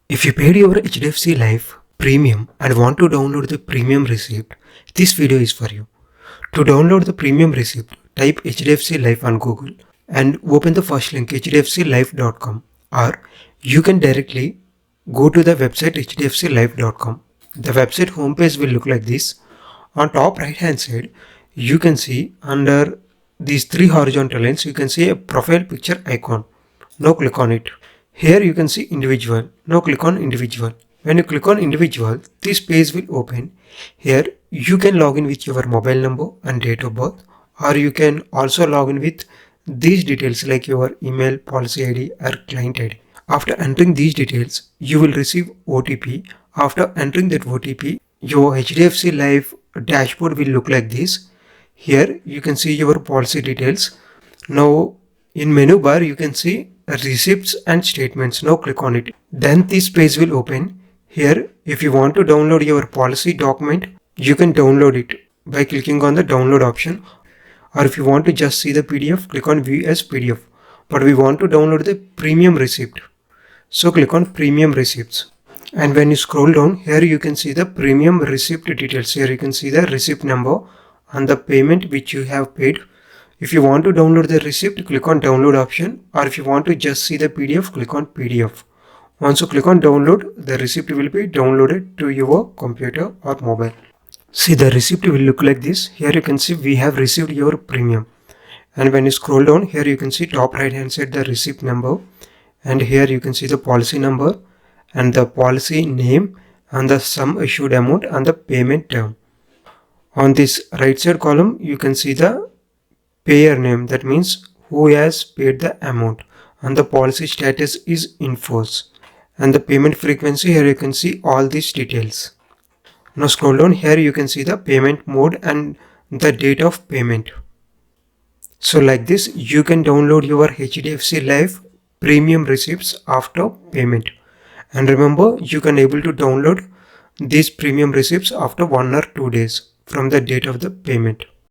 If you paid your HDFC Life premium and want to download the premium receipt, this video is for you. To download the premium receipt, type HDFC Life on Google and open the first link hdfclife.com, or you can directly go to the website hdfclife.com. The website homepage will look like this. On top right hand side, you can see under these three horizontal lines, you can see a profile picture icon. Now click on it. Here you can see individual. Now click on individual. When you click on individual, this page will open. Here you can log in with your mobile number and date of birth, or you can also log in with these details like your email, policy ID or client ID. After entering these details, you will receive OTP. After entering that OTP, your HDFC Life dashboard will look like this. Here you can see your policy details. Now in menu bar you can see receipts and statements. Now click on it. Then this page will open. Here if you want to download your policy document, you can download it by clicking on the download option, or if you want to just see the PDF, click on view as PDF. But we want to download the premium receipt, so click on premium receipts. And when you scroll down, here you can see the premium receipt details. Here you can see the receipt number and the payment which you have paid. If you want to download the receipt, click on download option, or if you want to just see the PDF, click on PDF. Once you click on download, the receipt will be downloaded to your computer or mobile. See, the receipt will look like this. Here you can see we have received your premium. And when you scroll down, here you can see top right hand side the receipt number, and here you can see the policy number and the policy name and the sum issued amount and the payment term. On this right side column, you can see the payer name, that means who has paid the amount, and the policy status is in force, and the payment frequency. Here you can see all these details. Now scroll down, here you can see the payment mode and the date of payment. So like this, you can download your HDFC Life premium receipts after payment. And remember, you can able to download these premium receipts after 1 or 2 days from the date of the payment.